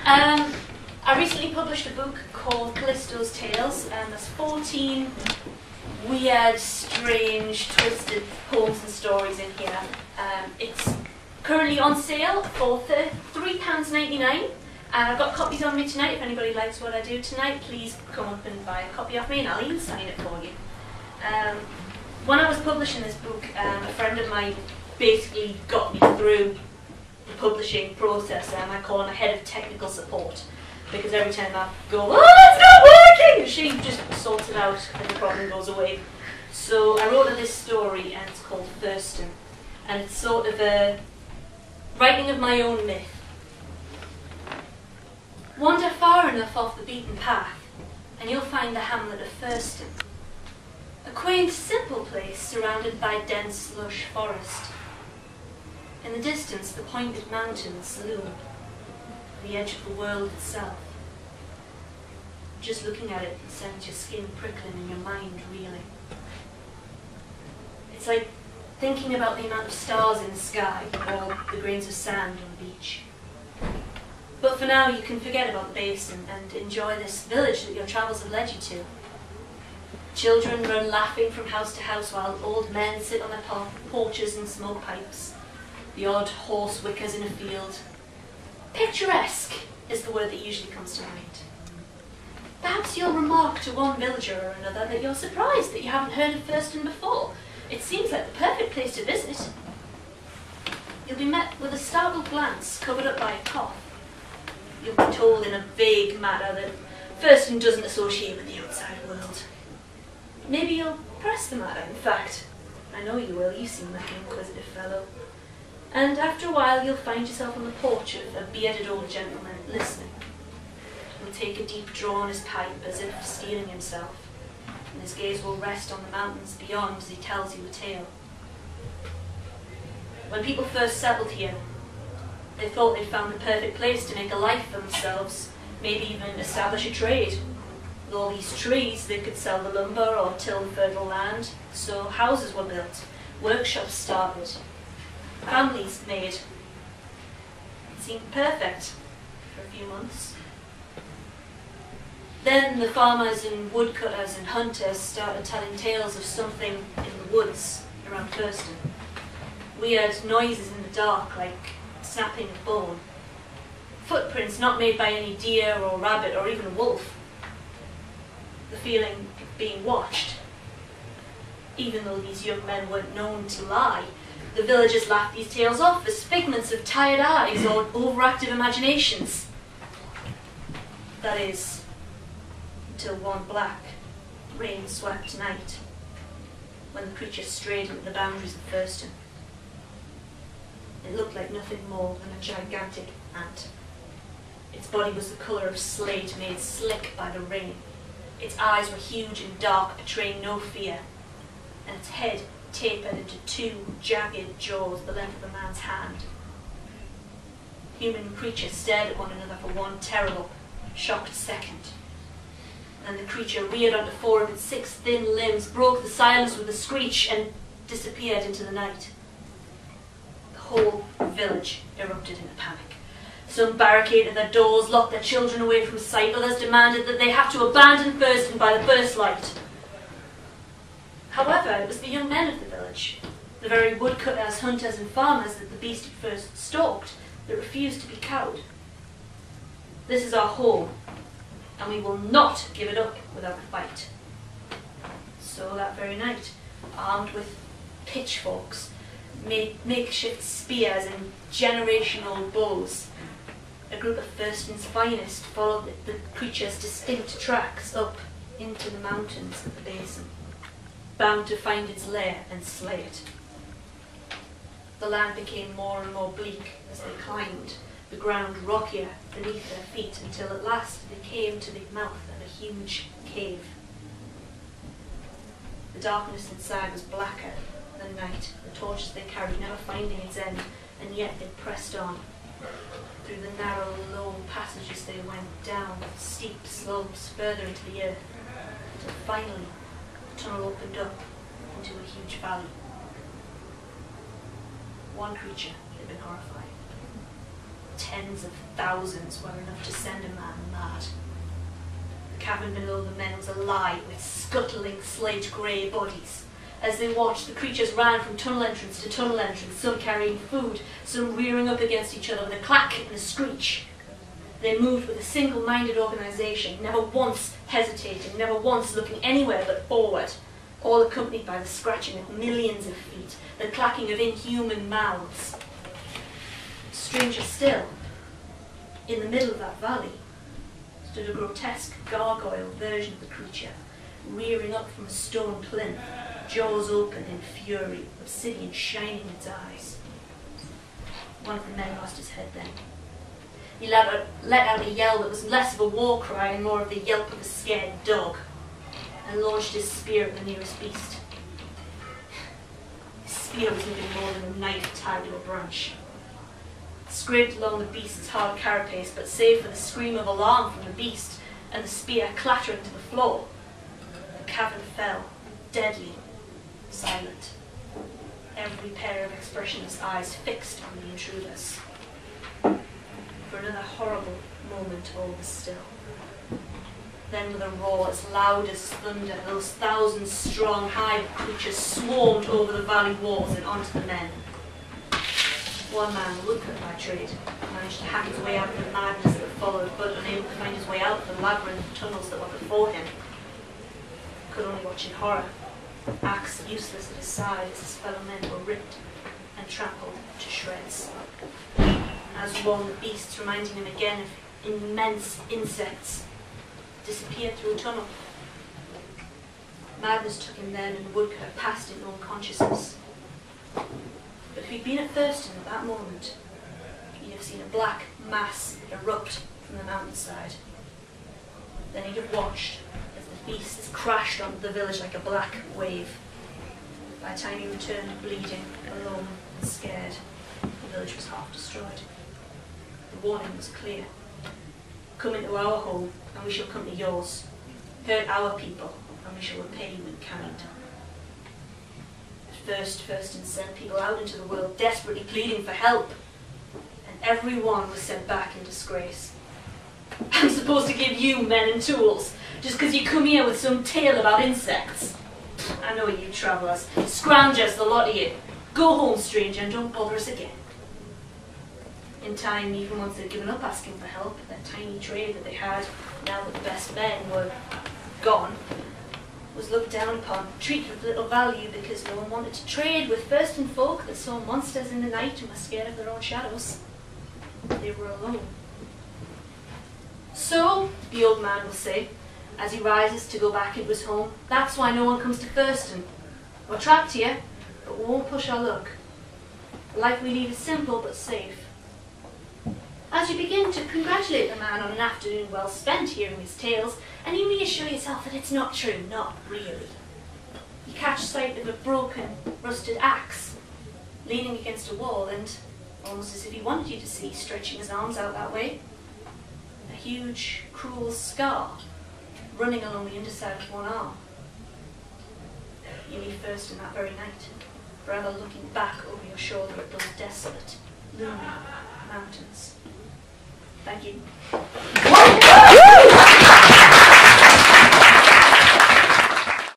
I recently published a book called Kallisto's Tales, and there's 14 weird, strange, twisted poems and stories in here. It's currently on sale for £3.99, and I've got copies on me tonight. If anybody likes what I do tonight, please come up and buy a copy of me and I'll even sign it for you. When I was publishing this book, a friend of mine basically got me through the publishing process. I call her head of technical support, because every time I go, oh, it's not working, she just sorts it out and the problem goes away. So I wrote her this story, and it's called Firston, and it's sort of a writing of my own myth. Wander far enough off the beaten path, and you'll find the hamlet of Firston, a quaint, simple place surrounded by dense, lush forest. In the distance, the pointed mountains loom, the edge of the world itself. Just looking at it sends your skin prickling and your mind reeling. It's like thinking about the amount of stars in the sky or the grains of sand on the beach. But for now, you can forget about the basin and enjoy this village that your travels have led you to. Children run laughing from house to house while old men sit on their porches and smoke pipes. The odd horse wickers in a field. Picturesque is the word that usually comes to mind. Perhaps you'll remark to one villager or another that you're surprised that you haven't heard of Firston before. It seems like the perfect place to visit. You'll be met with a startled glance covered up by a cough. You'll be told in a vague manner that Firston doesn't associate with the outside world. Maybe you'll press the matter, in fact. I know you will, you seem like an inquisitive fellow. And after a while you'll find yourself on the porch of a bearded old gentleman listening. He'll take a deep draw on his pipe as if steeling himself, and his gaze will rest on the mountains beyond as he tells you a tale. When people first settled here, they thought they'd found the perfect place to make a life for themselves, maybe even establish a trade. With all these trees, they could sell the lumber or till the fertile land, so houses were built, workshops started, families made. It seemed perfect for a few months. Then the farmers and woodcutters and hunters started telling tales of something in the woods around Firston. Weird noises in the dark, like snapping of bone. Footprints not made by any deer or rabbit or even a wolf. The feeling of being watched. Even though these young men weren't known to lie, the villagers laughed these tales off as figments of tired eyes or overactive imaginations. That is, until one black, rain-swept night, when the creature strayed into the boundaries of Firston. It looked like nothing more than a gigantic ant. Its body was the colour of slate made slick by the rain. Its eyes were huge and dark, betraying no fear, and its head tapered into two jagged jaws the length of a man's hand. Human and creature stared at one another for one terrible, shocked second. And the creature reared onto four of its 6 thin limbs, broke the silence with a screech, and disappeared into the night. The whole village erupted in a panic. Some barricaded their doors, locked their children away from sight. Others demanded that they have to abandon Firston by the first light. However, it was the young men of the village, the very woodcutters, hunters and farmers that the beast had first stalked, that refused to be cowed. This is our home, and we will not give it up without a fight. So that very night, armed with pitchforks, makeshift spears and generational bows, a group of Firston's finest followed the creature's distinct tracks up into the mountains of the basin, bound to find its lair and slay it. The land became more and more bleak as they climbed, the ground rockier beneath their feet, until at last they came to the mouth of a huge cave. The darkness inside was blacker than night, the torches they carried never finding its end, and yet they pressed on. Through the narrow, low passages they went down, steep slopes further into the earth, until finally the tunnel opened up into a huge valley. One creature had been horrified. tens of thousands were enough to send a man mad. The cavern below the men was alive with scuttling slate-grey bodies. As they watched, the creatures ran from tunnel entrance to tunnel entrance, some carrying food, some rearing up against each other with a clack and a screech. They moved with a single-minded organisation, never once hesitating, never once looking anywhere but forward, all accompanied by the scratching of millions of feet, the clacking of inhuman mouths. Stranger still, in the middle of that valley, stood a grotesque gargoyle version of the creature, rearing up from a stone plinth, jaws open in fury, obsidian shining in its eyes. One of the men lost his head then. He let out a yell that was less of a war cry and more of the yelp of a scared dog, and launched his spear at the nearest beast. His spear was nothing more than a knife tied to a branch. It scraped along the beast's hard carapace, but save for the scream of alarm from the beast and the spear clattering to the floor, the cavern fell, deadly, silent, every pair of expressionless eyes fixed on the intruders. For another horrible moment all was still. Then with a roar as loud as thunder, those 1,000-strong hive of creatures swarmed over the valley walls and onto the men. One man, a woodcutter by trade, managed to hack his way out of the madness that followed, but unable to find his way out of the labyrinth of tunnels that were before him, could only watch in horror, axe useless at his side as his fellow men were ripped and trampled to shreds. As one, the beasts, reminding him again of immense insects, disappeared through a tunnel. Madness took him then, and the woodcutter passed into unconsciousness. But if he'd been at Firston at that moment, he'd have seen a black mass erupt from the mountainside. Then he'd have watched as the beasts crashed onto the village like a black wave. By the time he returned bleeding, alone and scared, the village was half destroyed. The warning was clear. Come into our home, and we shall come to yours. Hurt our people, and we shall repay you in kind. At first, Firston sent people out into the world, desperately pleading for help, and every one was sent back in disgrace. I'm supposed to give you men and tools, just because you come here with some tale about insects. I know you travellers, scroungers, the lot of you. Go home, stranger, and don't bother us again. In time, even once they'd given up asking for help, that tiny trade that they had, now that the best men were gone, was looked down upon, treated with little value because no one wanted to trade with Firston folk that saw monsters in the night and were scared of their own shadows. They were alone. So, the old man will say, as he rises to go back into his home, that's why no one comes to Firston. We're trapped here, but we won't push our luck. The life we lead is simple but safe. As you begin to congratulate the man on an afternoon well spent hearing his tales, and you reassure yourself that it's not true, not really, you catch sight of a broken, rusted axe leaning against a wall, and, almost as if he wanted you to see, stretching his arms out that way, a huge, cruel scar running along the underside of one arm. You leave Firston that very night, forever looking back over your shoulder at those desolate, looming mountains. Thank you.